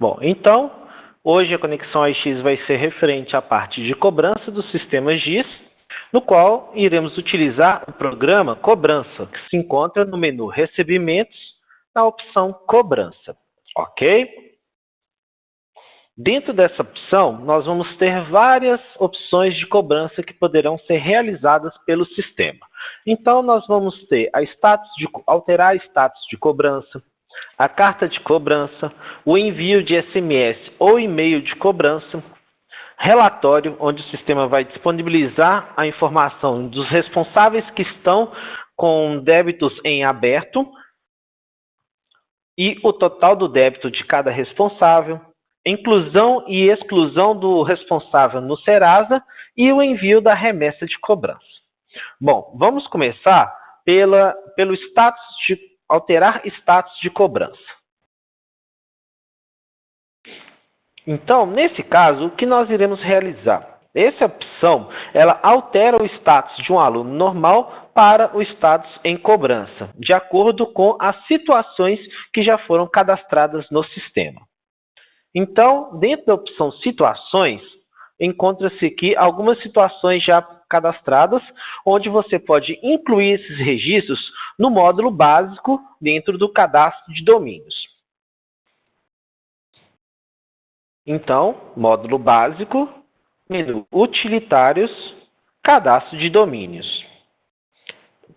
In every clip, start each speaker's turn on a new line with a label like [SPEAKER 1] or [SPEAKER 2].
[SPEAKER 1] Bom, então, hoje a conexão AIX vai ser referente à parte de cobrança do sistema GIS, no qual iremos utilizar o programa Cobrança, que se encontra no menu Recebimentos, na opção Cobrança, ok? Dentro dessa opção, nós vamos ter várias opções de cobrança que poderão ser realizadas pelo sistema. Então, nós vamos ter alterar status de cobrança, a carta de cobrança, o envio de SMS ou e-mail de cobrança, relatório, onde o sistema vai disponibilizar a informação dos responsáveis que estão com débitos em aberto e o total do débito de cada responsável, inclusão e exclusão do responsável no Serasa e o envio da remessa de cobrança. Bom, vamos começar pelo status de alterar status de cobrança. Então, nesse caso, o que nós iremos realizar? Essa opção, ela altera o status de um aluno normal para o status em cobrança, de acordo com as situações que já foram cadastradas no sistema. Então, dentro da opção Situações, encontra-se aqui algumas situações já cadastradas, onde você pode incluir esses registros no módulo básico dentro do cadastro de domínios. Então, módulo básico, menu Utilitários, Cadastro de domínios.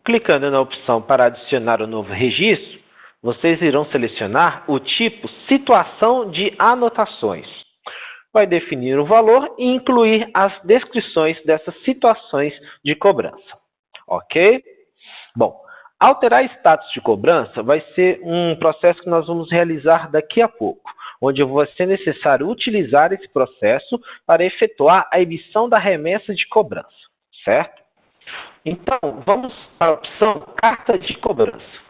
[SPEAKER 1] Clicando na opção para adicionar um novo registro, vocês irão selecionar o tipo Situação de anotações. Vai definir o valor e incluir as descrições dessas situações de cobrança. Ok? Bom, alterar status de cobrança vai ser um processo que nós vamos realizar daqui a pouco, onde vai ser necessário utilizar esse processo para efetuar a emissão da remessa de cobrança, certo? Então, vamos para a opção Carta de cobrança.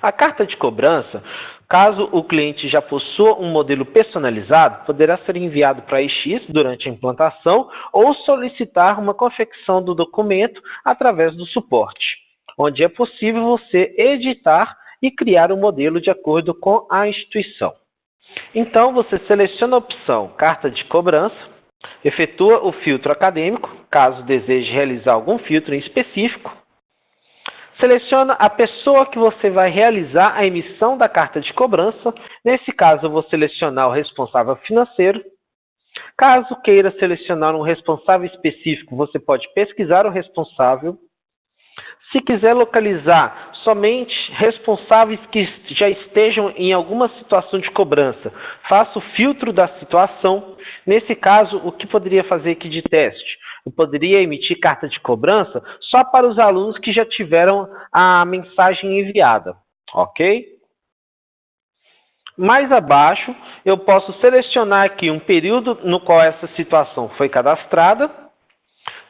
[SPEAKER 1] A carta de cobrança, caso o cliente já possua um modelo personalizado, poderá ser enviado para a AIX durante a implantação ou solicitar uma confecção do documento através do suporte, onde é possível você editar e criar um modelo de acordo com a instituição. Então, você seleciona a opção Carta de cobrança, efetua o filtro acadêmico, caso deseje realizar algum filtro em específico, seleciona a pessoa que você vai realizar a emissão da carta de cobrança. Nesse caso, eu vou selecionar o responsável financeiro. Caso queira selecionar um responsável específico, você pode pesquisar o responsável. Se quiser localizar somente responsáveis que já estejam em alguma situação de cobrança, faça o filtro da situação. Nesse caso, o que poderia fazer aqui de teste? Eu poderia emitir carta de cobrança só para os alunos que já tiveram a mensagem enviada, ok? Mais abaixo, eu posso selecionar aqui um período no qual essa situação foi cadastrada.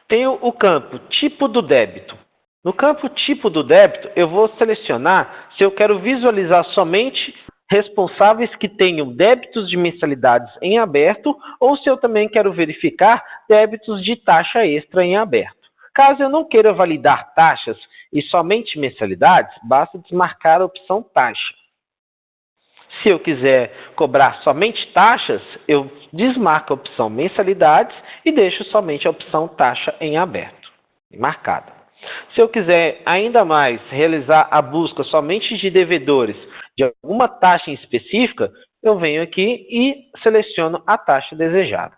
[SPEAKER 1] Tenho o campo Tipo do débito. No campo Tipo do débito, eu vou selecionar se eu quero visualizar somente responsáveis que tenham débitos de mensalidades em aberto ou se eu também quero verificar débitos de taxa extra em aberto. Caso eu não queira validar taxas e somente mensalidades, basta desmarcar a opção taxa. Se eu quiser cobrar somente taxas, eu desmarco a opção mensalidades e deixo somente a opção taxa em aberto, marcada. Se eu quiser ainda mais realizar a busca somente de devedores de alguma taxa em específica, eu venho aqui e seleciono a taxa desejada.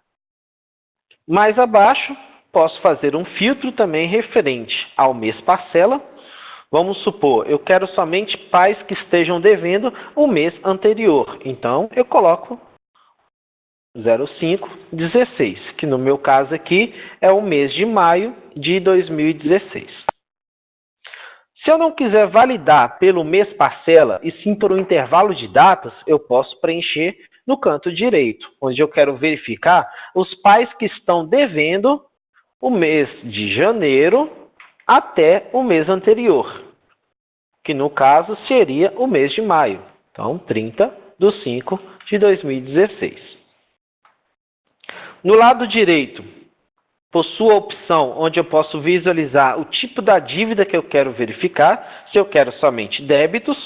[SPEAKER 1] Mais abaixo, posso fazer um filtro também referente ao mês parcela. Vamos supor, eu quero somente pais que estejam devendo o mês anterior. Então, eu coloco 0516, que no meu caso aqui é o mês de maio de 2016. Se eu não quiser validar pelo mês parcela e sim por um intervalo de datas, eu posso preencher no canto direito, onde eu quero verificar os pais que estão devendo o mês de janeiro até o mês anterior, que no caso seria o mês de maio. Então, 30/5/2016. No lado direito, possuo a opção onde eu posso visualizar o tipo da dívida que eu quero verificar, se eu quero somente débitos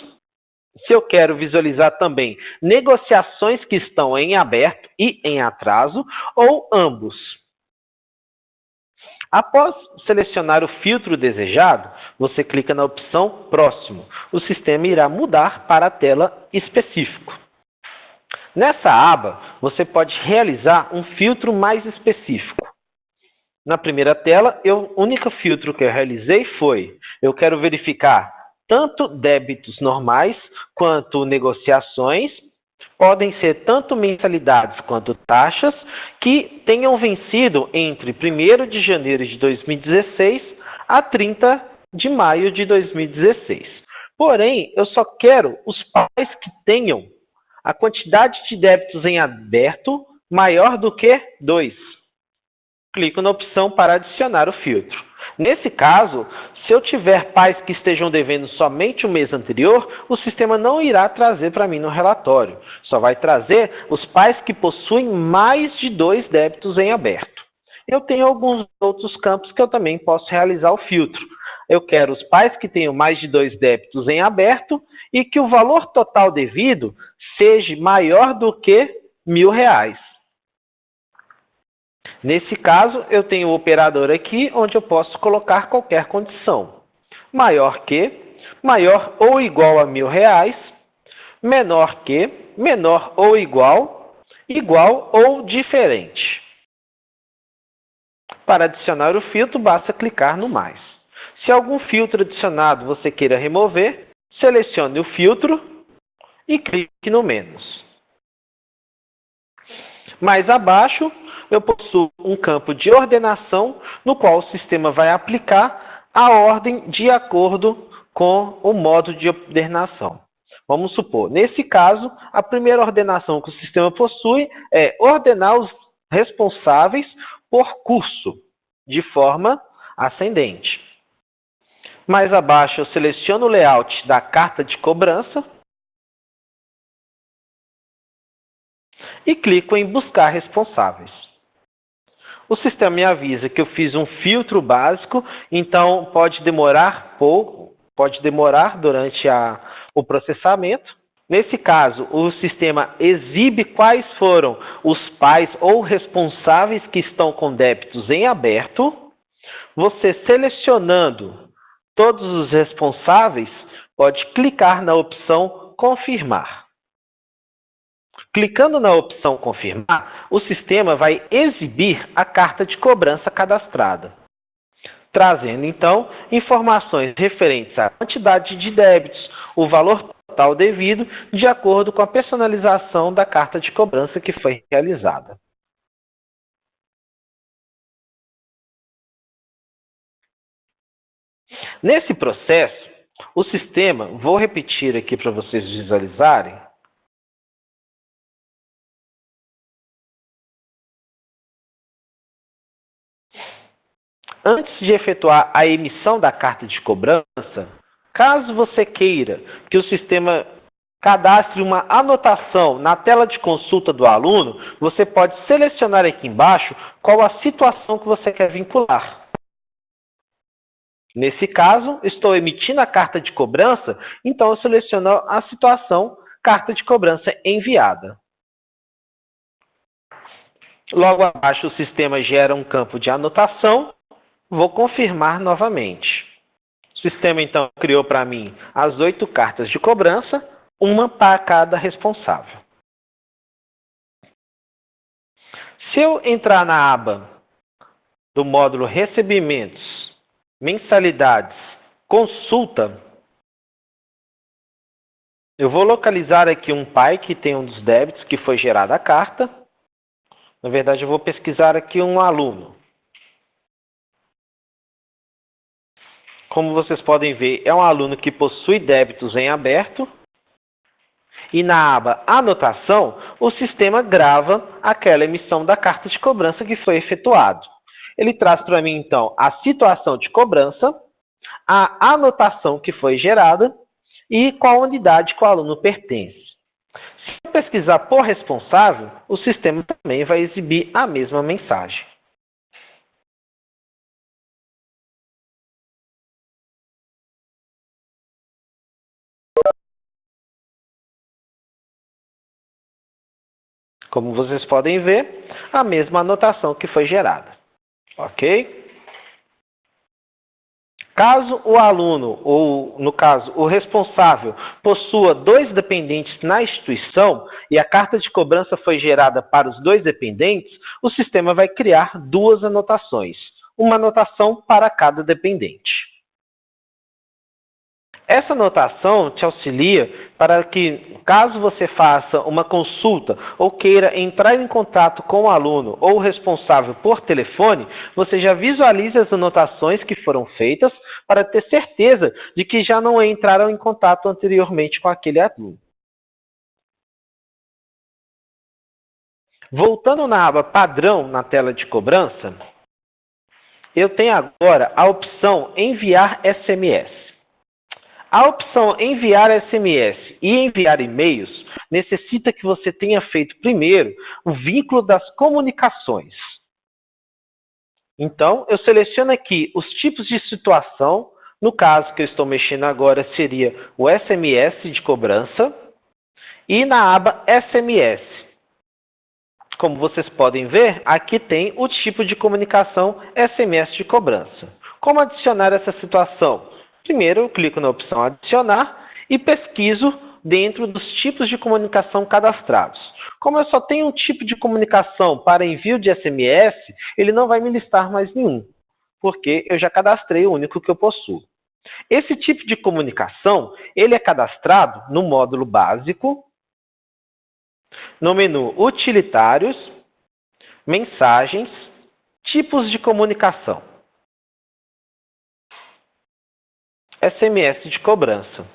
[SPEAKER 1] Se eu quero visualizar também negociações que estão em aberto e em atraso, ou ambos. Após selecionar o filtro desejado, você clica na opção Próximo. O sistema irá mudar para a tela Específico. Nessa aba, você pode realizar um filtro mais específico. Na primeira tela, o único filtro que eu realizei foi: eu quero verificar tanto débitos normais quanto negociações, podem ser tanto mensalidades quanto taxas, que tenham vencido entre 1º de janeiro de 2016 a 30 de maio de 2016. Porém, eu só quero os pais que tenham a quantidade de débitos em aberto maior do que 2. Clico na opção para adicionar o filtro. Nesse caso, se eu tiver pais que estejam devendo somente o mês anterior, o sistema não irá trazer para mim no relatório. Só vai trazer os pais que possuem mais de 2 débitos em aberto. Eu tenho alguns outros campos que eu também posso realizar o filtro. Eu quero os pais que tenham mais de 2 débitos em aberto e que o valor total devido seja maior do que R$ 1.000. Nesse caso, eu tenho o operador aqui, onde eu posso colocar qualquer condição. Maior que, maior ou igual a R$ 1.000, menor que, menor ou igual, igual ou diferente. Para adicionar o filtro, basta clicar no mais. Se algum filtro adicionado você queira remover, selecione o filtro e clique no menos. Mais abaixo, eu possuo um campo de ordenação, no qual o sistema vai aplicar a ordem de acordo com o modo de ordenação. Vamos supor, nesse caso, a primeira ordenação que o sistema possui é ordenar os responsáveis por curso, de forma ascendente. Mais abaixo, eu seleciono o layout da carta de cobrança e clico em Buscar responsáveis. O sistema me avisa que eu fiz um filtro básico, então pode demorar pouco, pode demorar durante o processamento. Nesse caso, o sistema exibe quais foram os pais ou responsáveis que estão com débitos em aberto. Você selecionando todos os responsáveis, pode clicar na opção Confirmar. Clicando na opção Confirmar, o sistema vai exibir a carta de cobrança cadastrada, trazendo, então, informações referentes à quantidade de débitos, o valor total devido, de acordo com a personalização da carta de cobrança que foi realizada. Nesse processo, o sistema, vou repetir aqui para vocês visualizarem, antes de efetuar a emissão da carta de cobrança, caso você queira que o sistema cadastre uma anotação na tela de consulta do aluno, você pode selecionar aqui embaixo qual a situação que você quer vincular. Nesse caso, estou emitindo a carta de cobrança, então eu seleciono a situação carta de cobrança enviada. Logo abaixo, o sistema gera um campo de anotação. Vou confirmar novamente. O sistema, então, criou para mim as 8 cartas de cobrança, uma para cada responsável. Se eu entrar na aba do módulo Recebimentos, Mensalidades, Consulta, eu vou localizar aqui um pai que tem um dos débitos que foi gerada a carta. Na verdade, eu vou pesquisar aqui um aluno. Como vocês podem ver, é um aluno que possui débitos em aberto. E na aba Anotação, o sistema grava aquela emissão da carta de cobrança que foi efetuado. Ele traz para mim, então, a situação de cobrança, a anotação que foi gerada e qual unidade que o aluno pertence. Se eu pesquisar por responsável, o sistema também vai exibir a mesma mensagem. Como vocês podem ver, a mesma anotação que foi gerada. Ok? Caso o aluno, ou no caso, o responsável, possua 2 dependentes na instituição e a carta de cobrança foi gerada para os 2 dependentes, o sistema vai criar 2 anotações, uma anotação para cada dependente. Essa anotação te auxilia para que, caso você faça uma consulta ou queira entrar em contato com o aluno ou o responsável por telefone, você já visualize as anotações que foram feitas para ter certeza de que já não entraram em contato anteriormente com aquele aluno. Voltando na aba Padrão na tela de cobrança, eu tenho agora a opção Enviar SMS. A opção Enviar SMS e Enviar e-mails necessita que você tenha feito primeiro o vínculo das comunicações. Então, eu seleciono aqui os tipos de situação. No caso que eu estou mexendo agora seria o SMS de cobrança e na aba SMS. Como vocês podem ver, aqui tem o tipo de comunicação SMS de cobrança. Como adicionar essa situação? Primeiro, eu clico na opção Adicionar e pesquiso dentro dos tipos de comunicação cadastrados. Como eu só tenho um tipo de comunicação para envio de SMS, ele não vai me listar mais nenhum, porque eu já cadastrei o único que eu possuo. Esse tipo de comunicação, ele é cadastrado no módulo básico, no menu Utilitários, Mensagens, Tipos de comunicação. SMS de cobrança.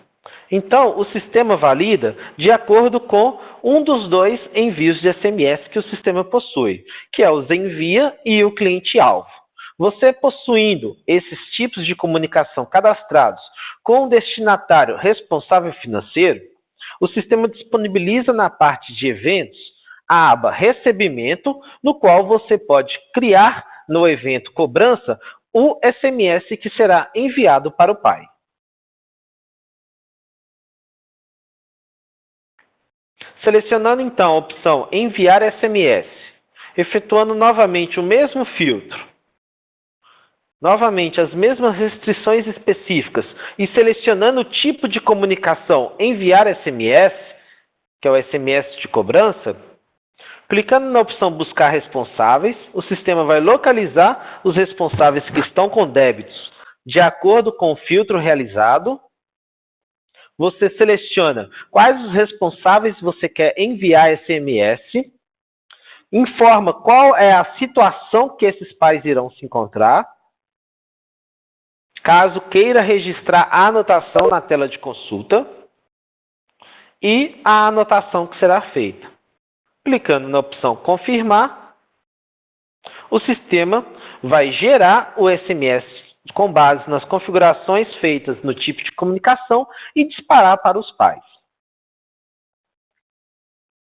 [SPEAKER 1] Então, o sistema valida de acordo com um dos 2 envios de SMS que o sistema possui, que é os envia e o cliente-alvo. Você possuindo esses tipos de comunicação cadastrados com o destinatário responsável financeiro, o sistema disponibiliza na parte de eventos a aba Recebimento, no qual você pode criar no evento cobrança o SMS que será enviado para o pai. Selecionando então a opção Enviar SMS, efetuando novamente o mesmo filtro, novamente as mesmas restrições específicas e selecionando o tipo de comunicação Enviar SMS, que é o SMS de cobrança, clicando na opção Buscar responsáveis, o sistema vai localizar os responsáveis que estão com débitos de acordo com o filtro realizado. Você seleciona quais os responsáveis você quer enviar SMS, informa qual é a situação que esses pais irão se encontrar, caso queira registrar a anotação na tela de consulta e a anotação que será feita. Clicando na opção Confirmar, o sistema vai gerar o SMS com base nas configurações feitas no tipo de comunicação e disparar para os pais.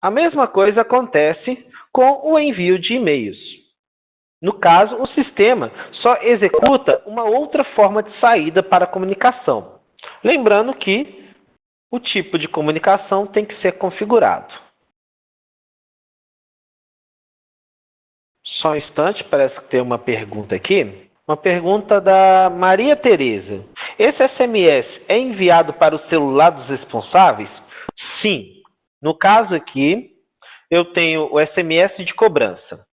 [SPEAKER 1] A mesma coisa acontece com o envio de e-mails. No caso, o sistema só executa uma outra forma de saída para a comunicação. Lembrando que o tipo de comunicação tem que ser configurado. Só um instante, parece que tem uma pergunta aqui. Uma pergunta da Maria Tereza. Esse SMS é enviado para o celular dos responsáveis? Sim. No caso aqui, eu tenho o SMS de cobrança.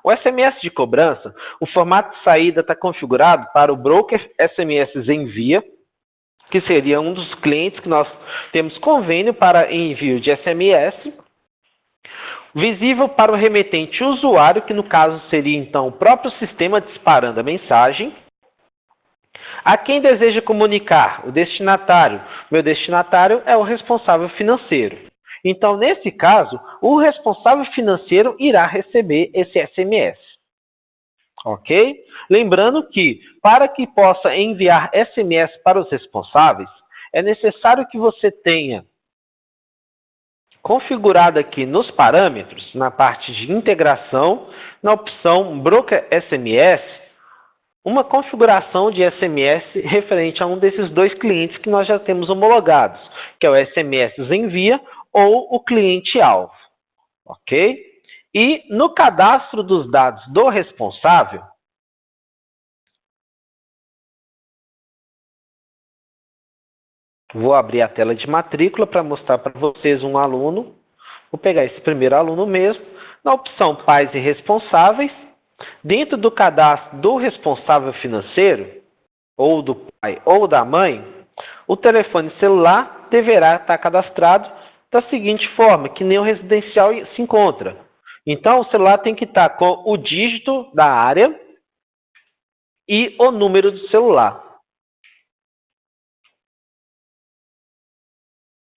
[SPEAKER 1] O SMS de cobrança, o formato de saída está configurado para o broker SMS envia, que seria um dos clientes que nós temos convênio para envio de SMS, visível para o remetente usuário, que no caso seria então o próprio sistema disparando a mensagem. A quem deseja comunicar, o destinatário. Meu destinatário é o responsável financeiro. Então, nesse caso, o responsável financeiro irá receber esse SMS. Ok? Lembrando que, para que possa enviar SMS para os responsáveis, é necessário que você tenha configurado aqui nos parâmetros, na parte de integração, na opção Broker SMS, uma configuração de SMS referente a um desses 2 clientes que nós já temos homologados, que é o SMS envia ou o cliente-alvo. ok? E no cadastro dos dados do responsável, vou abrir a tela de matrícula para mostrar para vocês um aluno. Vou pegar esse primeiro aluno mesmo. Na opção Pais e Responsáveis, dentro do cadastro do responsável financeiro, ou do pai ou da mãe, o telefone celular deverá estar cadastrado da seguinte forma, que nem o residencial se encontra. Então, o celular tem que estar com o dígito da área e o número do celular.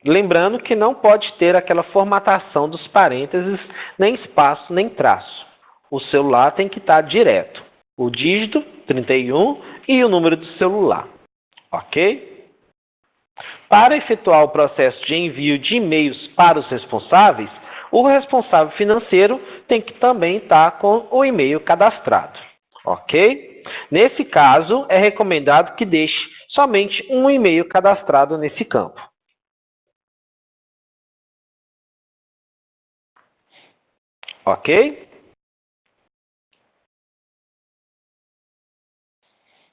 [SPEAKER 1] Lembrando que não pode ter aquela formatação dos parênteses, nem espaço, nem traço. O celular tem que estar direto. O dígito, 31, e o número do celular. Ok? Para efetuar o processo de envio de e-mails para os responsáveis, o responsável financeiro tem que também estar com o e-mail cadastrado. Ok? Nesse caso, é recomendado que deixe somente um e-mail cadastrado nesse campo. Ok?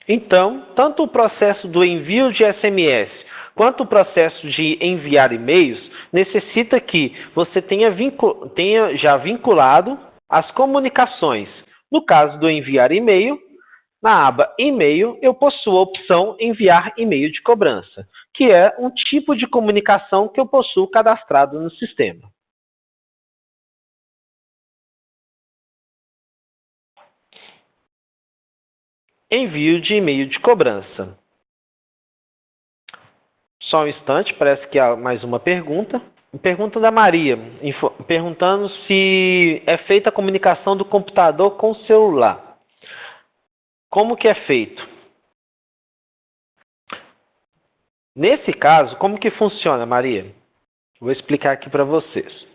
[SPEAKER 1] Então, tanto o processo do envio de SMS quanto o processo de enviar e-mails necessita que você tenha já vinculado as comunicações. No caso do enviar e-mail, na aba e-mail, eu possuo a opção enviar e-mail de cobrança, que é um tipo de comunicação que eu possuo cadastrado no sistema. Envio de e-mail de cobrança. Só um instante, parece que há mais uma pergunta. Pergunta da Maria, perguntando se é feita a comunicação do computador com o celular. Como que é feito? Nesse caso, como que funciona, Maria? Vou explicar aqui para vocês.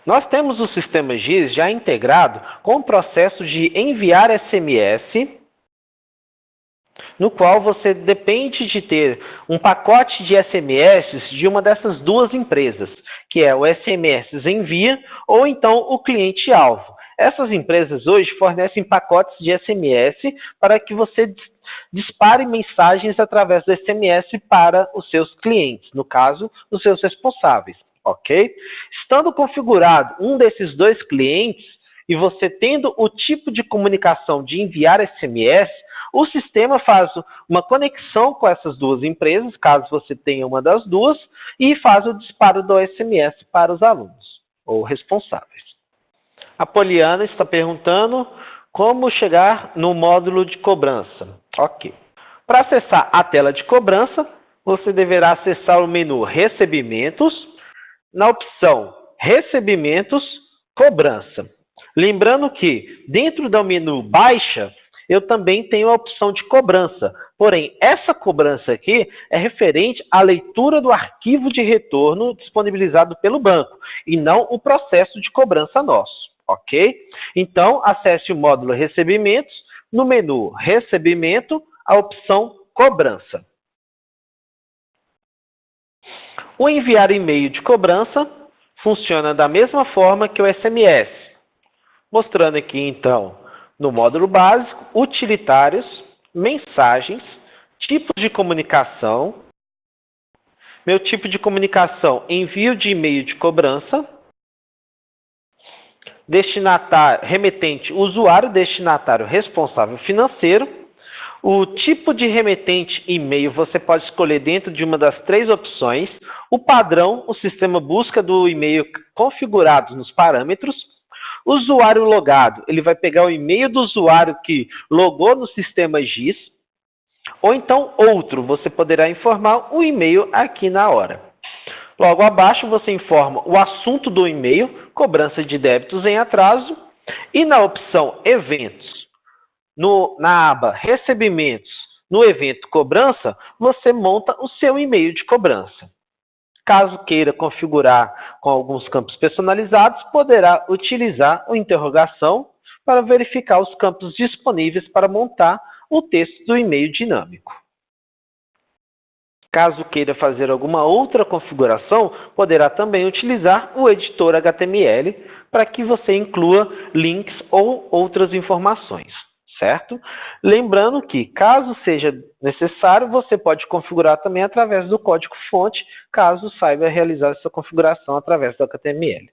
[SPEAKER 1] Nós temos o sistema GIS já integrado com o processo de enviar SMS, no qual você depende de ter um pacote de SMS de uma dessas duas empresas, que é o SMS Envia ou então o cliente-alvo. Essas empresas hoje fornecem pacotes de SMS para que você dispare mensagens através do SMS para os seus clientes, no caso, os seus responsáveis. Ok? Estando configurado um desses dois clientes e você tendo o tipo de comunicação de enviar SMS, o sistema faz uma conexão com essas duas empresas, caso você tenha uma das duas, e faz o disparo do SMS para os alunos ou responsáveis. A Poliana está perguntando como chegar no módulo de cobrança. Ok. Para acessar a tela de cobrança, você deverá acessar o menu Recebimentos, na opção Recebimentos, Cobrança. Lembrando que dentro do menu Baixa, eu também tenho a opção de cobrança. Porém, essa cobrança aqui é referente à leitura do arquivo de retorno disponibilizado pelo banco e não o processo de cobrança nosso, ok? Então, acesse o módulo Recebimentos, no menu Recebimento, a opção Cobrança. O enviar e-mail de cobrança funciona da mesma forma que o SMS, mostrando aqui então no módulo básico, utilitários, mensagens, tipos de comunicação, meu tipo de comunicação, envio de e-mail de cobrança, destinatário, remetente, usuário destinatário responsável financeiro. O tipo de remetente e-mail você pode escolher dentro de uma das três opções. O padrão, o sistema busca do e-mail configurado nos parâmetros. O usuário logado, ele vai pegar o e-mail do usuário que logou no sistema GIS. Ou então outro, você poderá informar o e-mail aqui na hora. Logo abaixo você informa o assunto do e-mail, cobrança de débitos em atraso. E na opção Eventos, na aba Recebimentos, no evento Cobrança, você monta o seu e-mail de cobrança. Caso queira configurar com alguns campos personalizados, poderá utilizar o interrogação para verificar os campos disponíveis para montar o texto do e-mail dinâmico. Caso queira fazer alguma outra configuração, poderá também utilizar o editor HTML para que você inclua links ou outras informações, certo? Lembrando que, caso seja necessário, você pode configurar também através do código-fonte, caso saiba realizar essa configuração através do HTML.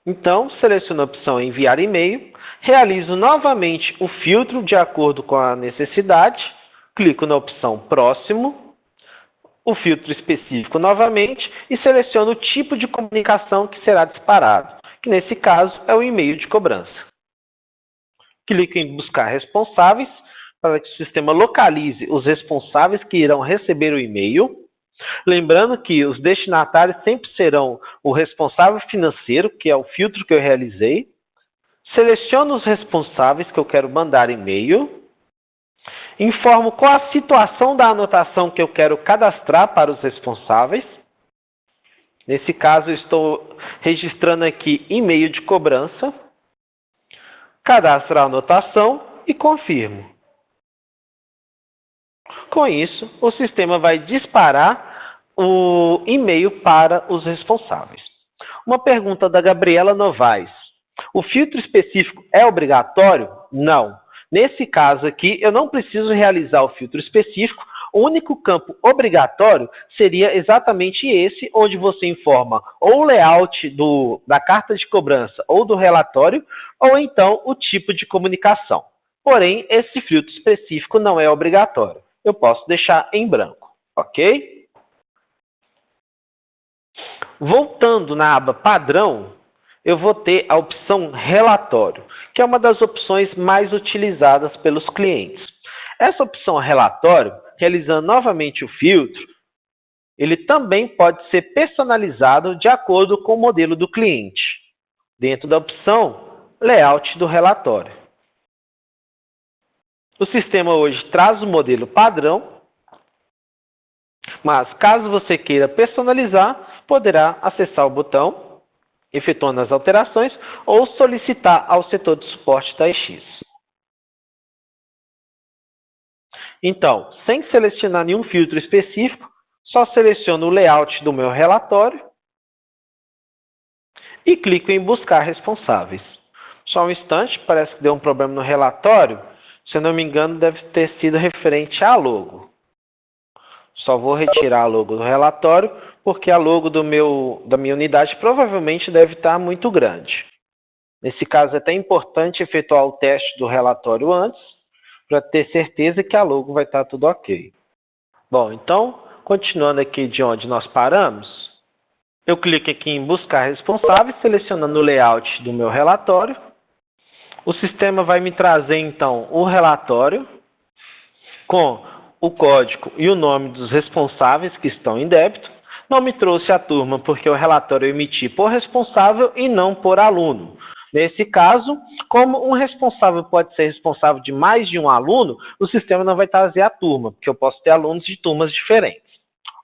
[SPEAKER 1] Então, seleciono a opção Enviar e-mail, realizo novamente o filtro de acordo com a necessidade, clico na opção Próximo, o filtro específico novamente e seleciono o tipo de comunicação que será disparado, que nesse caso é o e-mail de cobrança. Clico em Buscar responsáveis para que o sistema localize os responsáveis que irão receber o e-mail. Lembrando que os destinatários sempre serão o responsável financeiro, que é o filtro que eu realizei. Seleciono os responsáveis que eu quero mandar e-mail. Informo qual a situação da anotação que eu quero cadastrar para os responsáveis. Nesse caso, eu estou registrando aqui e-mail de cobrança. Cadastro a anotação e confirmo. Com isso, o sistema vai disparar o e-mail para os responsáveis. Uma pergunta da Gabriela Novaes. O filtro específico é obrigatório? Não. Nesse caso aqui, eu não preciso realizar o filtro específico. O único campo obrigatório seria exatamente esse, onde você informa ou o layout da carta de cobrança ou do relatório, ou então o tipo de comunicação. Porém, esse filtro específico não é obrigatório. Eu posso deixar em branco, ok? Voltando na aba Padrão, eu vou ter a opção Relatório, que é uma das opções mais utilizadas pelos clientes. Essa opção Relatório, realizando novamente o filtro, ele também pode ser personalizado de acordo com o modelo do cliente, dentro da opção Layout do relatório. O sistema hoje traz o modelo padrão, mas caso você queira personalizar, poderá acessar o botão, efetuando as alterações, ou solicitar ao setor de suporte da EX. Então, sem selecionar nenhum filtro específico, só seleciono o layout do meu relatório e clico em Buscar responsáveis. Só um instante, parece que deu um problema no relatório. Se eu não me engano, deve ter sido referente à logo. Só vou retirar a logo do relatório, porque a logo da minha unidade provavelmente deve estar muito grande. Nesse caso, é até importante efetuar o teste do relatório antes, para ter certeza que a logo vai estar tudo ok. Bom, então, continuando aqui de onde nós paramos, eu clico aqui em Buscar responsáveis, selecionando o layout do meu relatório. O sistema vai me trazer, então, o relatório com o código e o nome dos responsáveis que estão em débito. Não me trouxe a turma porque o relatório eu emiti por responsável e não por aluno. Nesse caso, como um responsável pode ser responsável de mais de um aluno, o sistema não vai trazer a turma, porque eu posso ter alunos de turmas diferentes.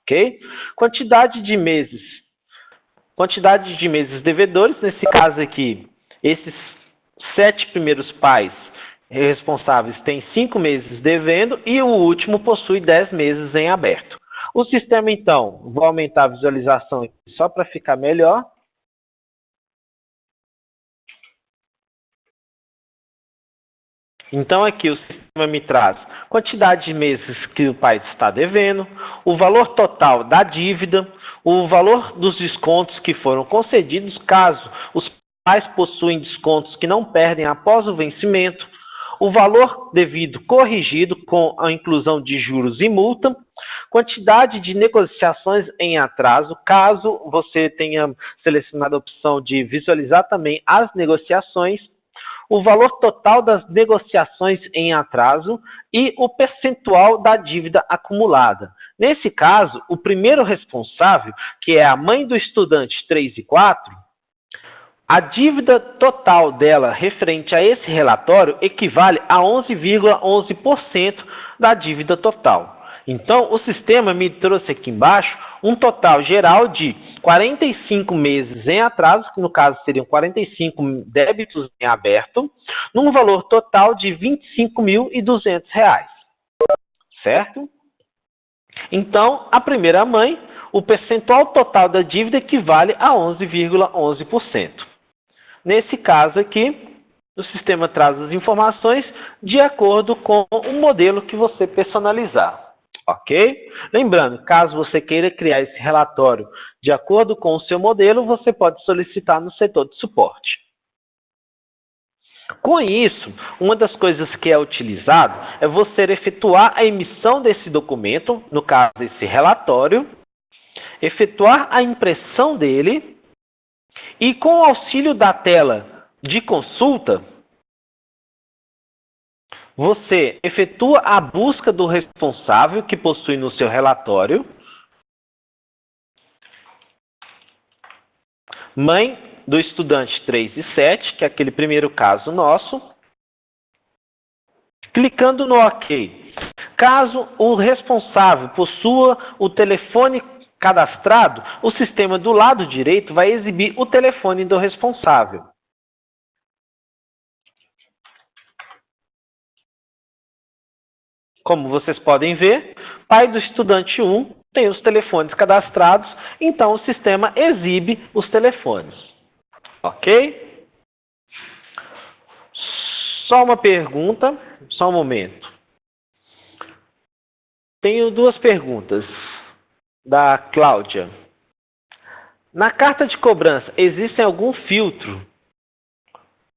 [SPEAKER 1] Ok? Quantidade de meses devedores, nesse caso aqui, esses 7 primeiros pais responsáveis têm 5 meses devendo e o último possui 10 meses em aberto. O sistema, então, vou aumentar a visualização aqui só para ficar melhor. Então, aqui o sistema me traz quantidade de meses que o pai está devendo, o valor total da dívida, o valor dos descontos que foram concedidos, caso os pais possuem descontos que não perdem após o vencimento, o valor devido corrigido com a inclusão de juros e multa, quantidade de negociações em atraso, caso você tenha selecionado a opção de visualizar também as negociações, o valor total das negociações em atraso e o percentual da dívida acumulada. Nesse caso, o primeiro responsável, que é a mãe do estudante 3 e 4, a dívida total dela referente a esse relatório equivale a 11,11% da dívida total. Então, o sistema me trouxe aqui embaixo um total geral de 45 meses em atraso, que no caso seriam 45 débitos em aberto, num valor total de R$ 25.200, certo? Então, a primeira mãe, o percentual total da dívida equivale a 11,11%. Nesse caso aqui, o sistema traz as informações de acordo com o modelo que você personalizar. Ok? Lembrando, caso você queira criar esse relatório de acordo com o seu modelo, você pode solicitar no setor de suporte. Com isso, uma das coisas que é utilizado é você efetuar a emissão desse documento, no caso, esse relatório, efetuar a impressão dele e, com o auxílio da tela de consulta, você efetua a busca do responsável que possui no seu relatório, mãe do estudante 3 e 7, que é aquele primeiro caso nosso, clicando no OK. Caso o responsável possua o telefone cadastrado, o sistema do lado direito vai exibir o telefone do responsável. Como vocês podem ver, pai do estudante 1 tem os telefones cadastrados, então o sistema exibe os telefones. Ok? Só uma pergunta, só um momento. Tenho duas perguntas da Cláudia. Na carta de cobrança, existe algum filtro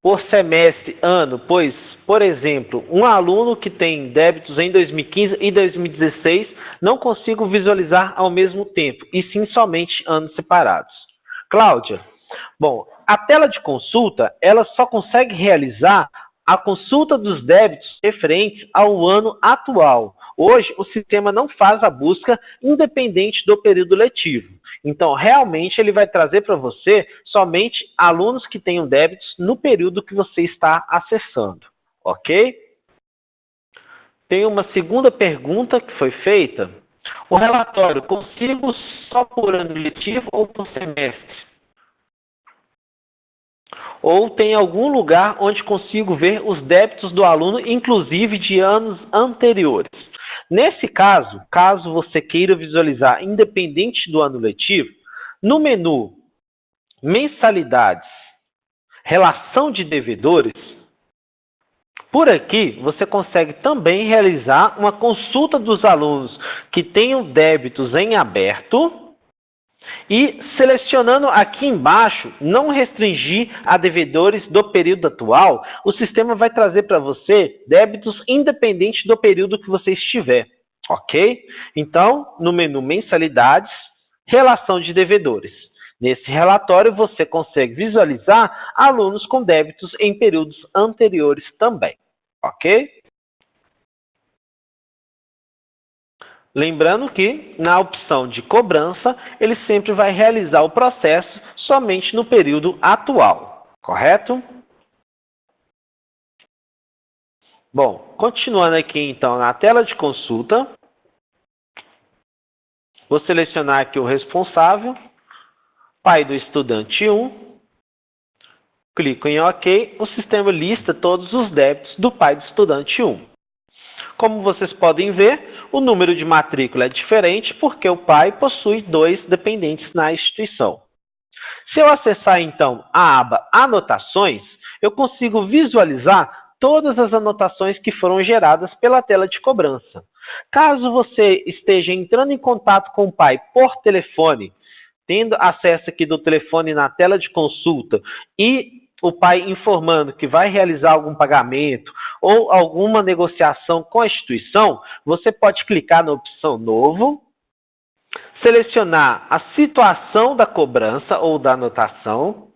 [SPEAKER 1] por semestre, ano? Pois, por exemplo, um aluno que tem débitos em 2015 e 2016, não consigo visualizar ao mesmo tempo, e sim somente anos separados. Cláudia, bom, a tela de consulta, ela só consegue realizar a consulta dos débitos referentes ao ano atual. Hoje, o sistema não faz a busca independente do período letivo. Então, realmente, ele vai trazer para você somente alunos que tenham débitos no período que você está acessando. Ok? Tem uma segunda pergunta que foi feita. O relatório, consigo só por ano letivo ou por semestre? Ou tem algum lugar onde consigo ver os débitos do aluno, inclusive de anos anteriores? Nesse caso, caso você queira visualizar independente do ano letivo, no menu Mensalidades, Relação de Devedores, por aqui você consegue também realizar uma consulta dos alunos que tenham débitos em aberto e, selecionando aqui embaixo, não restringir a devedores do período atual, o sistema vai trazer para você débitos independente do período que você estiver, ok? Então, no menu Mensalidades, Relação de Devedores. Nesse relatório, você consegue visualizar alunos com débitos em períodos anteriores também, ok? Lembrando que, na opção de cobrança, ele sempre vai realizar o processo somente no período atual, correto? Bom, continuando aqui então na tela de consulta, vou selecionar aqui o responsável, pai do estudante 1, clico em OK, o sistema lista todos os débitos do pai do estudante 1. Como vocês podem ver, o número de matrícula é diferente porque o pai possui 2 dependentes na instituição. Se eu acessar, então, a aba Anotações, eu consigo visualizar todas as anotações que foram geradas pela tela de cobrança. Caso você esteja entrando em contato com o pai por telefone, tendo acesso aqui do telefone na tela de consulta e o pai informando que vai realizar algum pagamento ou alguma negociação com a instituição, você pode clicar na opção Novo, selecionar a situação da cobrança ou da anotação.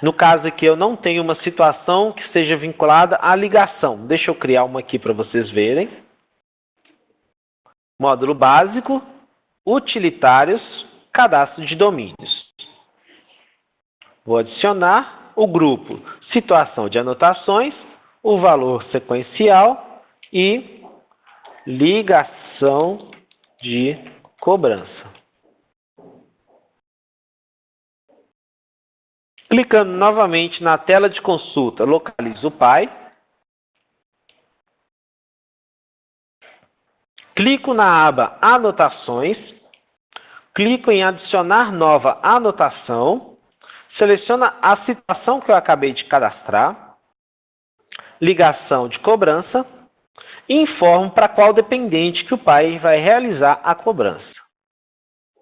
[SPEAKER 1] No caso aqui, eu não tenho uma situação que seja vinculada à ligação. Deixa eu criar uma aqui para vocês verem. Módulo básico, utilitários, cadastro de domínios. Vou adicionar o grupo situação de anotações, o valor sequencial e ligação de cobrança. Clicando novamente na tela de consulta, localizo o pai. clico na aba Anotações, clico em Adicionar nova anotação, seleciono a situação que eu acabei de cadastrar, ligação de cobrança, e informo para qual dependente que o pai vai realizar a cobrança.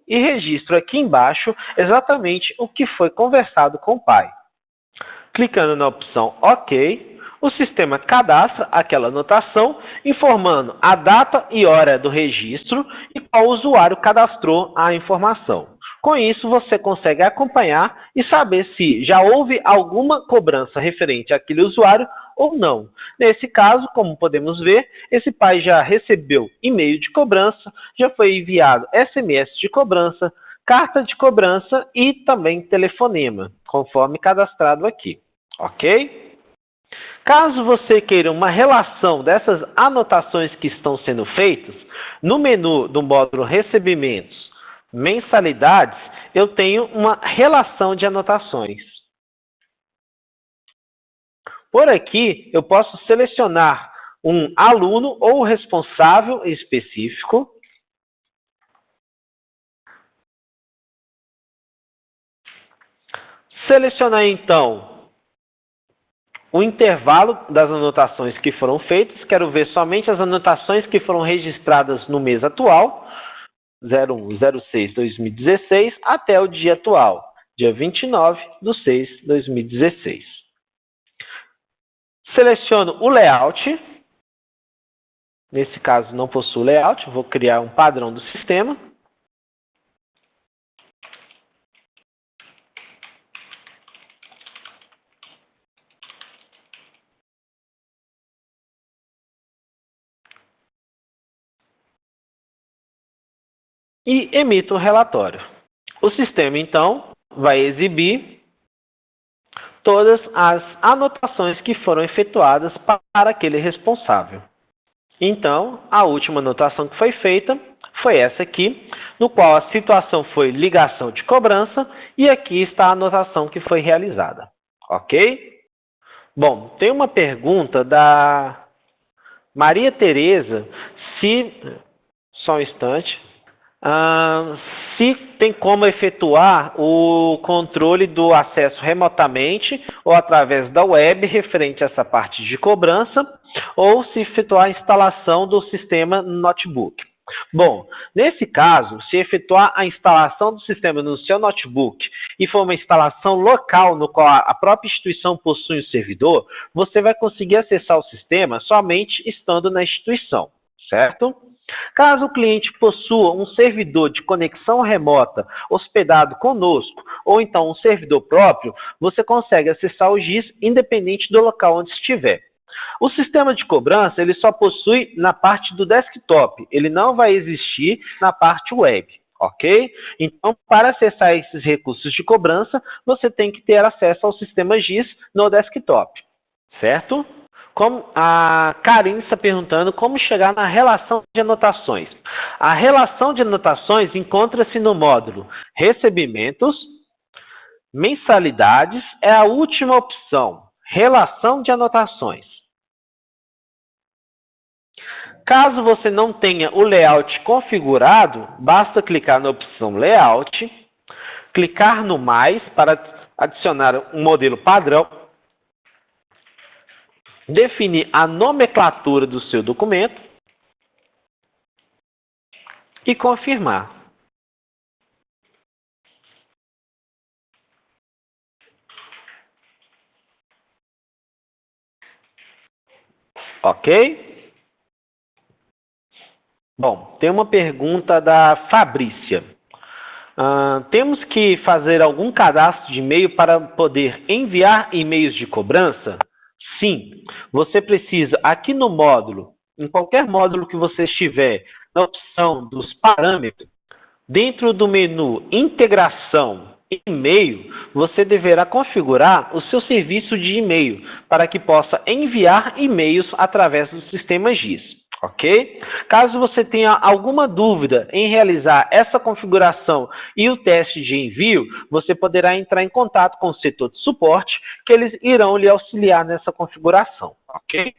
[SPEAKER 1] E registro aqui embaixo exatamente o que foi conversado com o pai. Clicando na opção OK, o sistema cadastra aquela anotação, informando a data e hora do registro e qual usuário cadastrou a informação. Com isso, você consegue acompanhar e saber se já houve alguma cobrança referente àquele usuário ou não. Nesse caso, como podemos ver, esse pai já recebeu e-mail de cobrança, já foi enviado SMS de cobrança, carta de cobrança e também telefonema, conforme cadastrado aqui, ok? Caso você queira uma relação dessas anotações que estão sendo feitas, no menu do módulo Recebimentos, Mensalidades, eu tenho uma relação de anotações. Por aqui, eu posso selecionar um aluno ou responsável específico. Selecionar, então, o intervalo das anotações que foram feitas. Quero ver somente as anotações que foram registradas no mês atual, 01/06/2016, até o dia atual, dia 29/6/2016. Seleciono o layout. Nesse caso, não possuo layout, vou criar um padrão do sistema. E emito o relatório. O sistema, então, vai exibir todas as anotações que foram efetuadas para aquele responsável. Então, a última anotação que foi feita foi essa aqui, no qual a situação foi ligação de cobrança, e aqui está a anotação que foi realizada. Ok? Bom, tem uma pergunta da Maria Tereza, só um instante, se tem como efetuar o controle do acesso remotamente ou através da web referente a essa parte de cobrança, ou se efetuar a instalação do sistema no notebook. Bom, nesse caso, se efetuar a instalação do sistema no seu notebook e for uma instalação local no qual a própria instituição possui um servidor, você vai conseguir acessar o sistema somente estando na instituição, certo? Caso o cliente possua um servidor de conexão remota hospedado conosco, ou então um servidor próprio, você consegue acessar o GIS independente do local onde estiver. O sistema de cobrança ele só possui na parte do desktop, ele não vai existir na parte web, ok? Então, para acessar esses recursos de cobrança, você tem que ter acesso ao sistema GIS no desktop, certo? Como a Karine está perguntando como chegar na relação de anotações. A relação de anotações encontra-se no módulo Recebimentos, Mensalidades, é a última opção, Relação de anotações. Caso você não tenha o layout configurado, basta clicar na opção Layout, clicar no Mais para adicionar um modelo padrão, definir a nomenclatura do seu documento e confirmar. Ok? Bom, tem uma pergunta da Fabrícia. Temos que fazer algum cadastro de e-mail para poder enviar e-mails de cobrança? Sim, você precisa aqui no módulo, em qualquer módulo que você estiver, na opção dos parâmetros, dentro do menu Integração e-mail, você deverá configurar o seu serviço de e-mail para que possa enviar e-mails através do sistema GIS. Ok? Caso você tenha alguma dúvida em realizar essa configuração e o teste de envio, você poderá entrar em contato com o setor de suporte, que eles irão lhe auxiliar nessa configuração. Ok?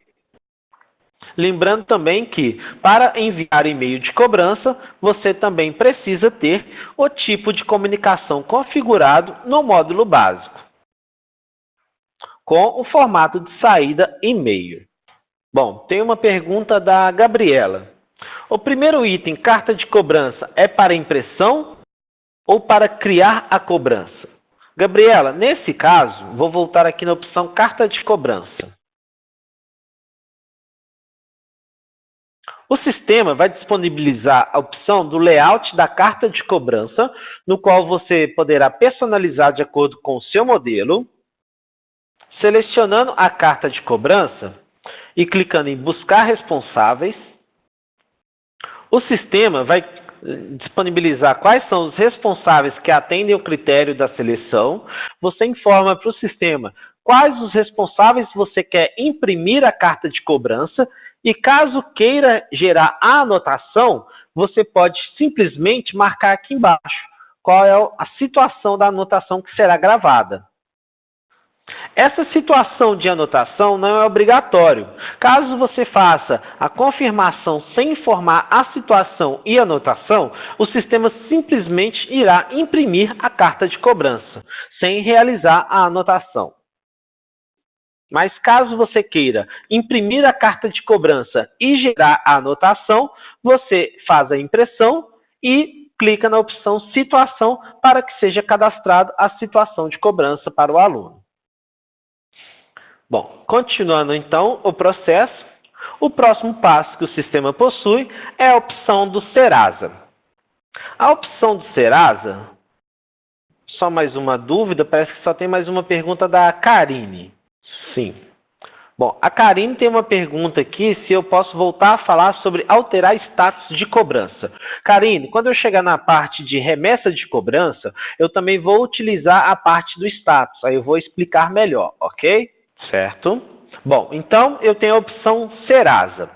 [SPEAKER 1] Lembrando também que, para enviar e-mail de cobrança, você também precisa ter o tipo de comunicação configurado no módulo básico, com o formato de saída e-mail. Bom, tem uma pergunta da Gabriela. O primeiro item, carta de cobrança, é para impressão ou para criar a cobrança? Gabriela, nesse caso, vou voltar aqui na opção carta de cobrança. O sistema vai disponibilizar a opção do layout da carta de cobrança, no qual você poderá personalizar de acordo com o seu modelo. Selecionando a carta de cobrança e clicando em buscar responsáveis, o sistema vai disponibilizar quais são os responsáveis que atendem o critério da seleção. Você informa para o sistema quais os responsáveis você quer imprimir a carta de cobrança e, caso queira gerar a anotação, você pode simplesmente marcar aqui embaixo qual é a situação da anotação que será gravada. Essa situação de anotação não é obrigatório. Caso você faça a confirmação sem informar a situação e anotação, o sistema simplesmente irá imprimir a carta de cobrança, sem realizar a anotação. Mas caso você queira imprimir a carta de cobrança e gerar a anotação, você faz a impressão e clica na opção situação para que seja cadastrado a situação de cobrança para o aluno. Bom, continuando então o processo, o próximo passo que o sistema possui é a opção do Serasa. A opção do Serasa, só mais uma dúvida, parece que só tem mais uma pergunta da Karine. Sim. Bom, a Karine tem uma pergunta aqui se eu posso voltar a falar sobre alterar status de cobrança. Karine, quando eu chegar na parte de remessa de cobrança, eu também vou utilizar a parte do status, aí eu vou explicar melhor, ok? Certo? Bom, então eu tenho a opção Serasa.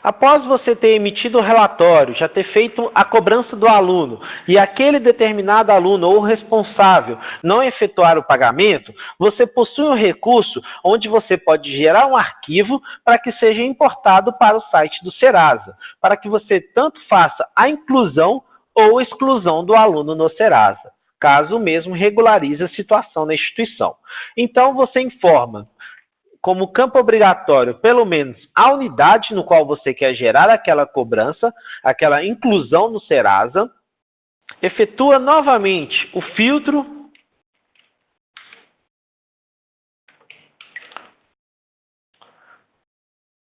[SPEAKER 1] Após você ter emitido o relatório, já ter feito a cobrança do aluno e aquele determinado aluno ou responsável não efetuar o pagamento, você possui um recurso onde você pode gerar um arquivo para que seja importado para o site do Serasa, para que você tanto faça a inclusão ou exclusão do aluno no Serasa, caso mesmo regularize a situação na instituição. Então você informa como campo obrigatório, pelo menos a unidade no qual você quer gerar aquela cobrança, aquela inclusão no Serasa, efetua novamente o filtro,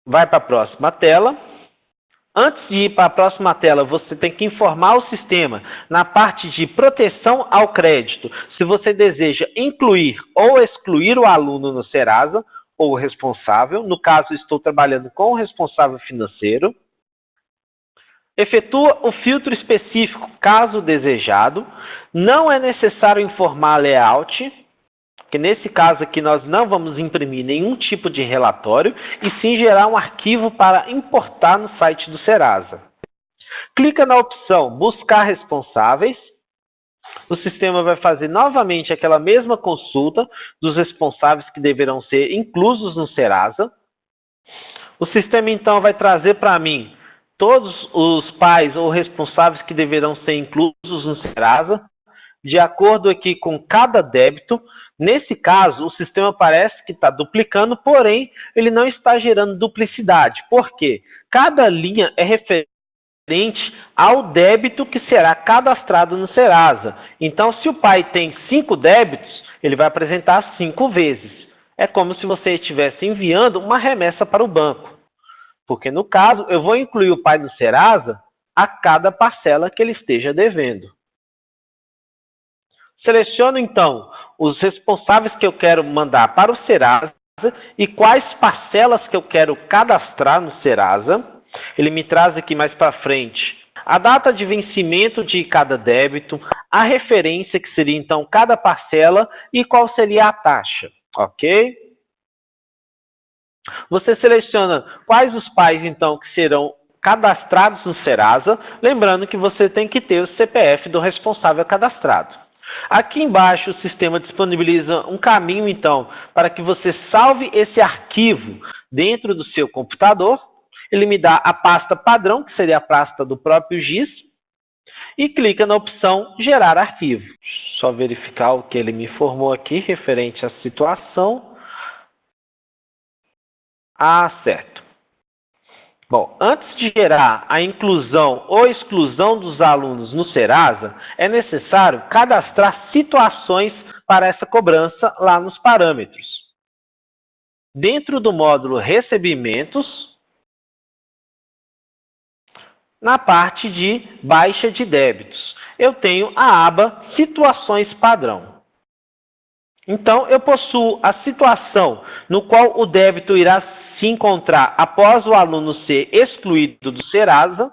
[SPEAKER 1] vai para a próxima tela. Antes de ir para a próxima tela, você tem que informar o sistema na parte de proteção ao crédito, se você deseja incluir ou excluir o aluno no Serasa, ou responsável, no caso estou trabalhando com o responsável financeiro. Efetua o filtro específico, caso desejado. Não é necessário informar layout, que nesse caso aqui nós não vamos imprimir nenhum tipo de relatório, e sim gerar um arquivo para importar no site do Serasa. Clica na opção buscar responsáveis. O sistema vai fazer novamente aquela mesma consulta dos responsáveis que deverão ser inclusos no Serasa. O sistema, então, vai trazer para mim todos os pais ou responsáveis que deverão ser inclusos no Serasa, de acordo aqui com cada débito. Nesse caso, o sistema parece que está duplicando, porém, ele não está gerando duplicidade. Por quê? Cada linha é referente ao débito que será cadastrado no Serasa. Então, se o pai tem 5 débitos, ele vai apresentar 5 vezes. É como se você estivesse enviando uma remessa para o banco. Porque, no caso, eu vou incluir o pai no Serasa a cada parcela que ele esteja devendo. Seleciono, então, os responsáveis que eu quero mandar para o Serasa e quais parcelas que eu quero cadastrar no Serasa. Ele me traz aqui mais para frente a data de vencimento de cada débito, a referência, que seria então cada parcela, e qual seria a taxa, ok? Você seleciona quais os pais então que serão cadastrados no Serasa, lembrando que você tem que ter o CPF do responsável cadastrado. Aqui embaixo o sistema disponibiliza um caminho então para que você salve esse arquivo dentro do seu computador. ele me dá a pasta padrão, que seria a pasta do próprio GIS, e clica na opção Gerar arquivo. Só verificar o que ele me informou aqui, referente à situação. Certo. Bom, antes de gerar a inclusão ou exclusão dos alunos no Serasa, é necessário cadastrar situações para essa cobrança lá nos parâmetros. Dentro do módulo Recebimentos, na parte de baixa de débitos, eu tenho a aba Situações Padrão. Então, eu possuo a situação no qual o débito irá se encontrar após o aluno ser excluído do Serasa.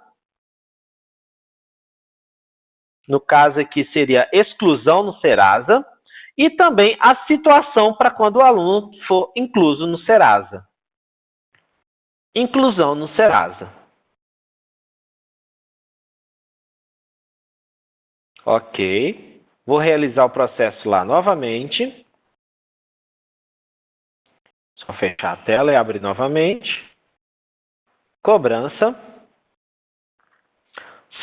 [SPEAKER 1] No caso aqui seria exclusão no Serasa. E também a situação para quando o aluno for incluso no Serasa. Inclusão no Serasa. Ok. Vou realizar o processo lá novamente. Só fechar a tela e abrir novamente. Cobrança.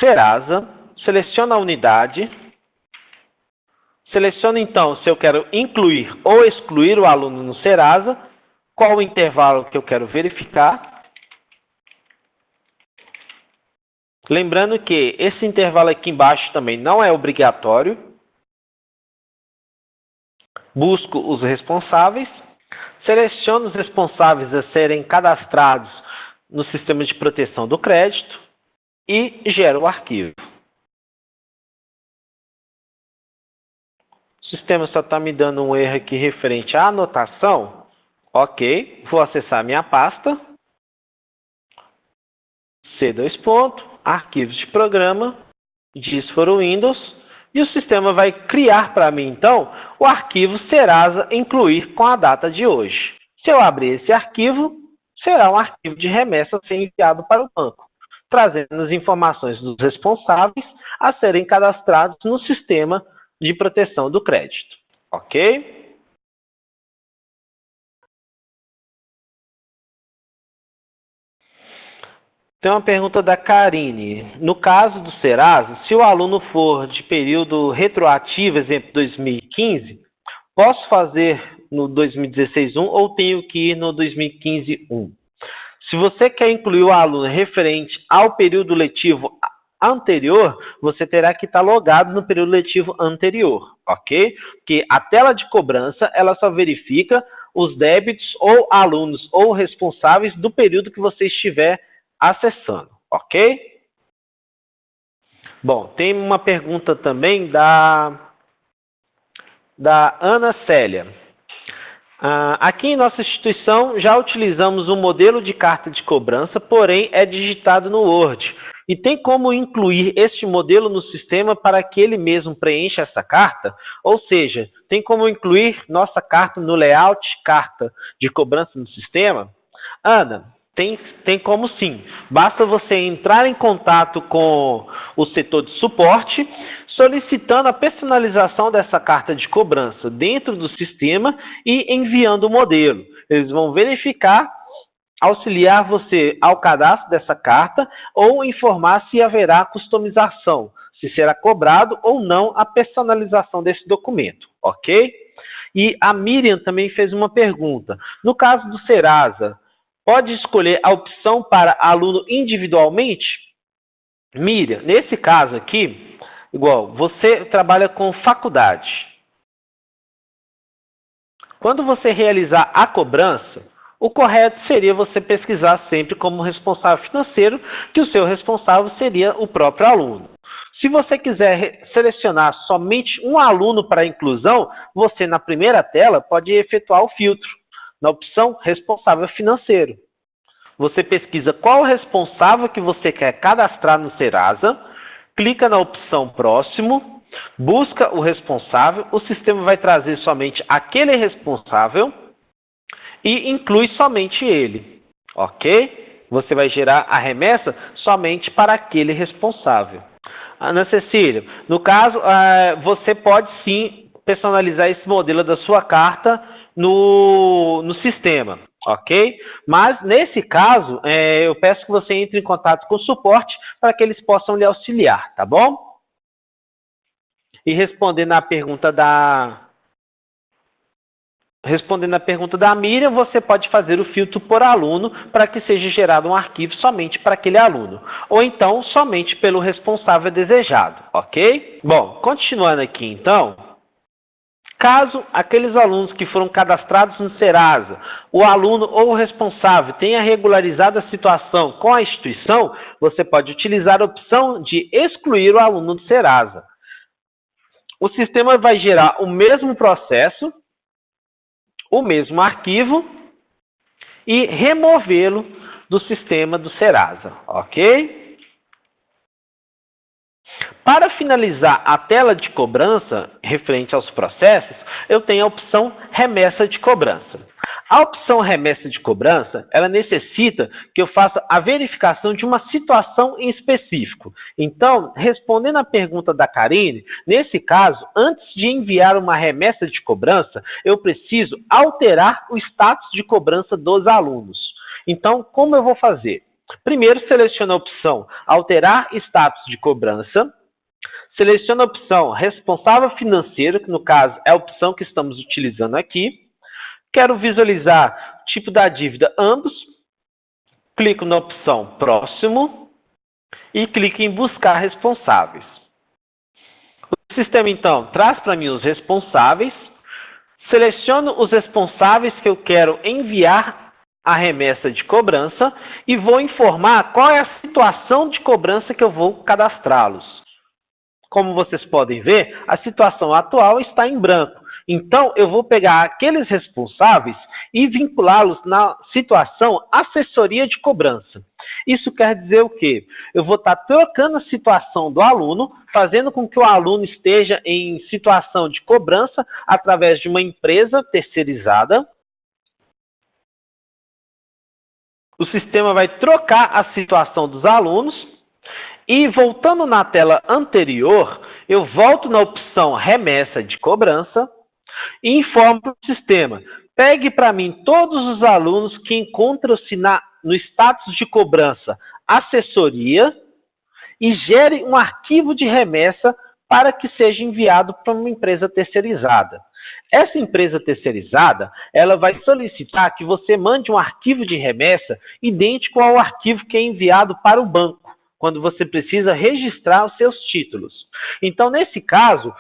[SPEAKER 1] Serasa. Seleciona a unidade. Seleciono então se eu quero incluir ou excluir o aluno no Serasa. Qual o intervalo que eu quero verificar. Lembrando que esse intervalo aqui embaixo também não é obrigatório. Busco os responsáveis. Seleciono os responsáveis a serem cadastrados no sistema de proteção do crédito e gero o arquivo. O sistema só está me dando um erro aqui referente à anotação. Ok, vou acessar minha pasta. C2 ponto, arquivos de programa, GIS for Windows. E o sistema vai criar para mim, então, o arquivo Serasa incluir com a data de hoje. Se eu abrir esse arquivo, será um arquivo de remessa a ser enviado para o banco, trazendo as informações dos responsáveis a serem cadastrados no sistema de proteção do crédito. Ok? Tem uma pergunta da Karine. No caso do Serasa, se o aluno for de período retroativo, exemplo 2015, posso fazer no 2016-1 ou tenho que ir no 2015-1? Se você quer incluir o aluno referente ao período letivo anterior, você terá que estar logado no período letivo anterior, ok? Porque a tela de cobrança, ela só verifica os débitos ou alunos ou responsáveis do período que você estiver acessando, ok? Bom, tem uma pergunta também da Ana Célia. Aqui em nossa instituição já utilizamos um modelo de carta de cobrança, porém é digitado no Word. E tem como incluir este modelo no sistema para que ele mesmo preencha essa carta? Ou seja, tem como incluir nossa carta no layout carta de cobrança no sistema? Ana, tem como sim. Basta você entrar em contato com o setor de suporte, solicitando a personalização dessa carta de cobrança dentro do sistema e enviando o modelo. Eles vão verificar, auxiliar você ao cadastro dessa carta ou informar se haverá customização, se será cobrado ou não a personalização desse documento, ok? E a Miriam também fez uma pergunta. No caso do Serasa, pode escolher a opção para aluno individualmente? Miriam, nesse caso aqui, igual, você trabalha com faculdade. Quando você realizar a cobrança, o correto seria você pesquisar sempre como responsável financeiro, que o seu responsável seria o próprio aluno. Se você quiser selecionar somente um aluno para inclusão, você na primeira tela pode efetuar o filtro, na opção responsável financeiro. Você pesquisa qual o responsável que você quer cadastrar no Serasa, clica na opção próximo, busca o responsável, o sistema vai trazer somente aquele responsável e inclui somente ele, ok? Você vai gerar a remessa somente para aquele responsável. Ana Cecília, no caso, você pode sim personalizar esse modelo da sua carta no sistema. ok? Mas, nesse caso, eu peço que você entre em contato com o suporte para que eles possam lhe auxiliar, tá bom? E respondendo à pergunta da Miriam, você pode fazer o filtro por aluno para que seja gerado um arquivo somente para aquele aluno, ou então somente pelo responsável desejado, ok? Bom, continuando aqui então, caso aqueles alunos que foram cadastrados no Serasa, o aluno ou o responsável tenha regularizado a situação com a instituição, você pode utilizar a opção de excluir o aluno do Serasa. O sistema vai gerar o mesmo processo, o mesmo arquivo e removê-lo do sistema do Serasa, ok? Para finalizar a tela de cobrança referente aos processos, eu tenho a opção remessa de cobrança. A opção remessa de cobrança, ela necessita que eu faça a verificação de uma situação em específico. Então, respondendo à pergunta da Karine, nesse caso, antes de enviar uma remessa de cobrança, eu preciso alterar o status de cobrança dos alunos. Então, como eu vou fazer? Primeiro, seleciono a opção alterar status de cobrança. Seleciono a opção responsável financeiro, que no caso é a opção que estamos utilizando aqui. Quero visualizar o tipo da dívida ambos. Clico na opção próximo e clico em buscar responsáveis. O sistema então traz para mim os responsáveis. Seleciono os responsáveis que eu quero enviar a remessa de cobrança e vou informar qual é a situação de cobrança que eu vou cadastrá-los. Como vocês podem ver, a situação atual está em branco. Então, eu vou pegar aqueles responsáveis e vinculá-los na situação assessoria de cobrança. Isso quer dizer o quê? Eu vou estar trocando a situação do aluno, fazendo com que o aluno esteja em situação de cobrança através de uma empresa terceirizada. O sistema vai trocar a situação dos alunos e, voltando na tela anterior, eu volto na opção remessa de cobrança e informo para o sistema, pegue para mim todos os alunos que encontram-se no status de cobrança assessoria e gere um arquivo de remessa para que seja enviado para uma empresa terceirizada. Essa empresa terceirizada, ela vai solicitar que você mande um arquivo de remessa idêntico ao arquivo que é enviado para o banco, quando você precisa registrar os seus títulos. Então, nesse caso,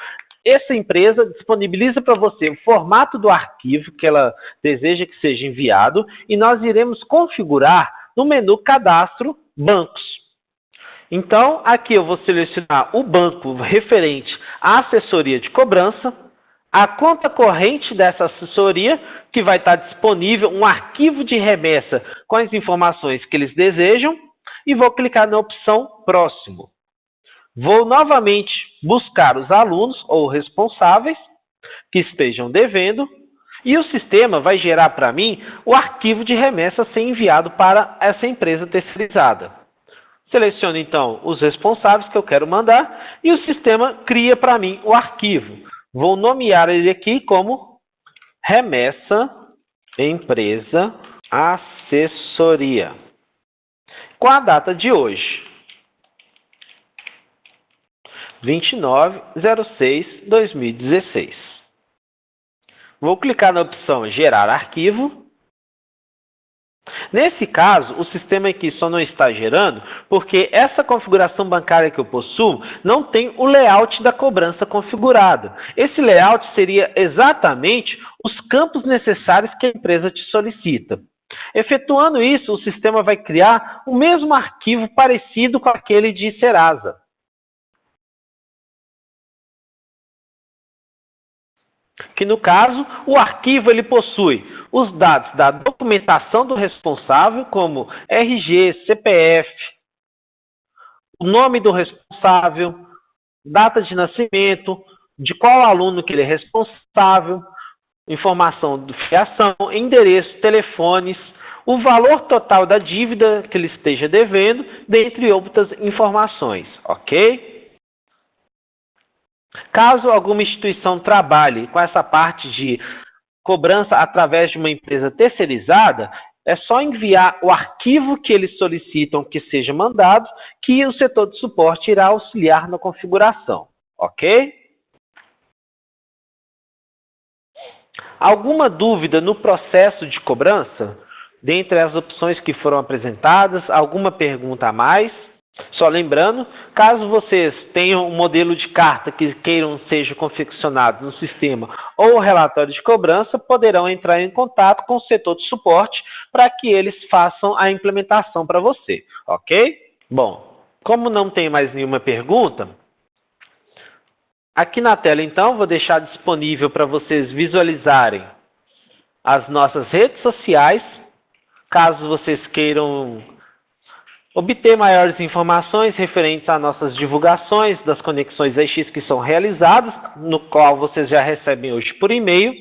[SPEAKER 1] essa empresa disponibiliza para você o formato do arquivo que ela deseja que seja enviado e nós iremos configurar no menu Cadastro Bancos. Então, aqui eu vou selecionar o banco referente à assessoria de cobrança, a conta corrente dessa assessoria, que vai estar disponível um arquivo de remessa com as informações que eles desejam, e vou clicar na opção Próximo. Vou novamente buscar os alunos ou responsáveis que estejam devendo e o sistema vai gerar para mim o arquivo de remessa a ser enviado para essa empresa terceirizada. Seleciono então os responsáveis que eu quero mandar e o sistema cria para mim o arquivo. Vou nomear ele aqui como remessa empresa assessoria, com a data de hoje. 29/06/2016. Vou clicar na opção Gerar arquivo. Nesse caso, o sistema aqui só não está gerando porque essa configuração bancária que eu possuo não tem o layout da cobrança configurado. Esse layout seria exatamente os campos necessários que a empresa te solicita. Efetuando isso, o sistema vai criar o mesmo arquivo parecido com aquele de Serasa. Que no caso, o arquivo ele possui os dados da documentação do responsável, como RG, CPF, o nome do responsável, data de nascimento, de qual aluno que ele é responsável, informação de fiação, endereço, telefones, o valor total da dívida que ele esteja devendo, dentre outras informações, ok? Caso alguma instituição trabalhe com essa parte de cobrança através de uma empresa terceirizada, é só enviar o arquivo que eles solicitam que seja mandado, que o setor de suporte irá auxiliar na configuração, ok? Alguma dúvida no processo de cobrança? Dentre as opções que foram apresentadas, alguma pergunta a mais? Só lembrando, caso vocês tenham um modelo de carta que queiram seja confeccionado no sistema ou relatório de cobrança, poderão entrar em contato com o setor de suporte para que eles façam a implementação para você, ok? Bom, como não tem mais nenhuma pergunta, aqui na tela então vou deixar disponível para vocês visualizarem as nossas redes sociais, caso vocês queiram obter maiores informações referentes às nossas divulgações das conexões AX que são realizadas, no qual vocês já recebem hoje por e-mail.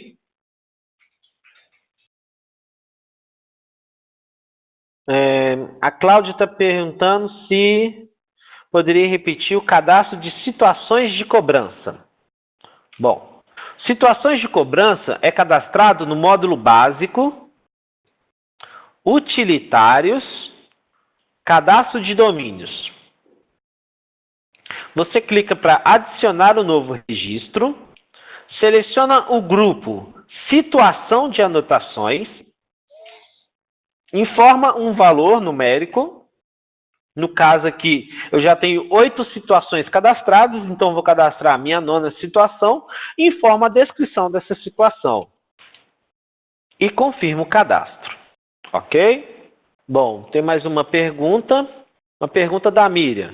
[SPEAKER 1] A Cláudia está perguntando se poderia repetir o cadastro de situações de cobrança. Bom, situações de cobrança é cadastrado no módulo básico, utilitários, cadastro de domínios. Você clica para adicionar o novo registro, seleciona o grupo Situação de anotações, informa um valor numérico. No caso aqui, eu já tenho 8 situações cadastradas, então vou cadastrar a minha 9ª situação, informa a descrição dessa situação e confirmo o cadastro. Ok? Bom, tem mais uma pergunta da Miriam.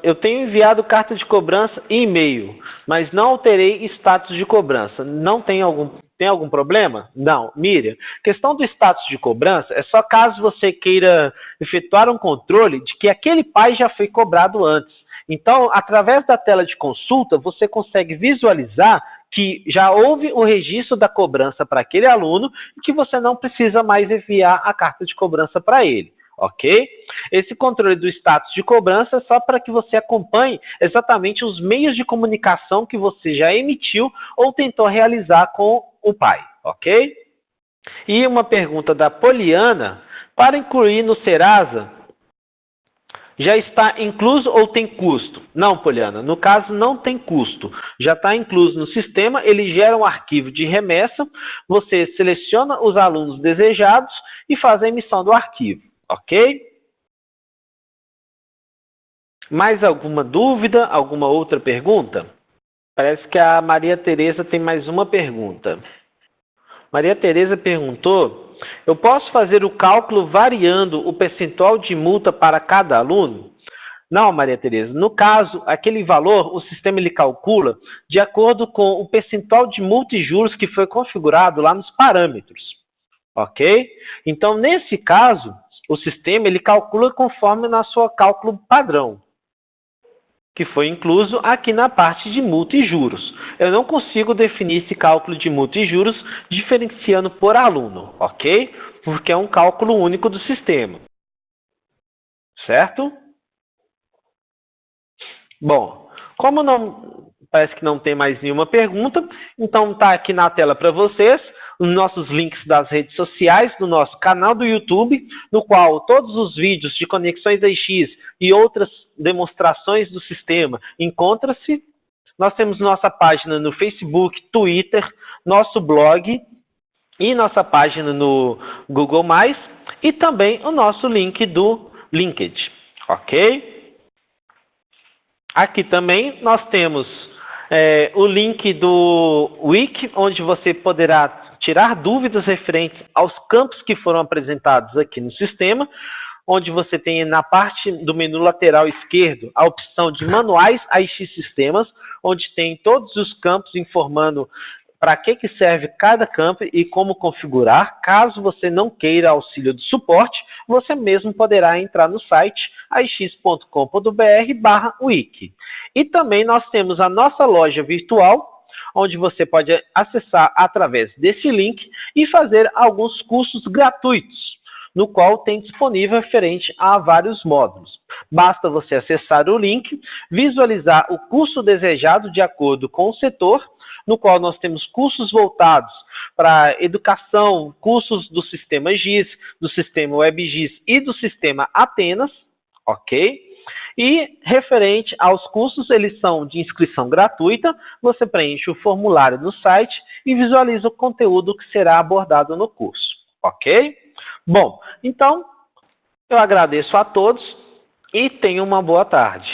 [SPEAKER 1] Eu tenho enviado carta de cobrança e e-mail, mas não alterei status de cobrança. Não tem algum problema? Não, Miriam. Questão do status de cobrança é só caso você queira efetuar um controle de que aquele pai já foi cobrado antes. Então, através da tela de consulta, você consegue visualizar que já houve o registro da cobrança para aquele aluno e que você não precisa mais enviar a carta de cobrança para ele, ok? Esse controle do status de cobrança é só para que você acompanhe exatamente os meios de comunicação que você já emitiu ou tentou realizar com o pai, ok? E uma pergunta da Poliana, para incluir no Serasa, já está incluso ou tem custo? Não, Poliana, no caso não tem custo. Já está incluso no sistema, ele gera um arquivo de remessa, você seleciona os alunos desejados e faz a emissão do arquivo, ok? Mais alguma dúvida? Alguma outra pergunta? Parece que a Maria Tereza tem mais uma pergunta. Maria Tereza perguntou: eu posso fazer o cálculo variando o percentual de multa para cada aluno? Não, Maria Tereza. No caso, aquele valor, o sistema ele calcula de acordo com o percentual de multa e juros que foi configurado lá nos parâmetros. Ok? Então, nesse caso, o sistema ele calcula conforme na sua cálculo padrão, que foi incluso aqui na parte de multa e juros. Eu não consigo definir esse cálculo de multa e juros diferenciando por aluno, ok? Porque é um cálculo único do sistema. Certo? Bom, como parece que não tem mais nenhuma pergunta, então está aqui na tela para vocês os nossos links das redes sociais, do nosso canal do YouTube, no qual todos os vídeos de conexões AX e outras demonstrações do sistema encontram-se. Nós temos nossa página no Facebook, Twitter, nosso blog e nossa página no Google+, e também o nosso link do LinkedIn, ok? Aqui também nós temos o link do Wiki, onde você poderá tirar dúvidas referentes aos campos que foram apresentados aqui no sistema, onde você tem na parte do menu lateral esquerdo a opção de manuais AX Sistemas, onde tem todos os campos informando para que serve cada campo e como configurar. Caso você não queira auxílio do suporte, você mesmo poderá entrar no site ax.com.br/wiki. E também nós temos a nossa loja virtual, onde você pode acessar através desse link e fazer alguns cursos gratuitos, no qual tem disponível referente a vários módulos. Basta você acessar o link, visualizar o curso desejado de acordo com o setor, no qual nós temos cursos voltados para educação, cursos do sistema GIS, do sistema WebGIS e do sistema Atenas, ok? E referente aos cursos, eles são de inscrição gratuita, você preenche o formulário no site e visualiza o conteúdo que será abordado no curso, ok? Bom, então eu agradeço a todos e tenham uma boa tarde.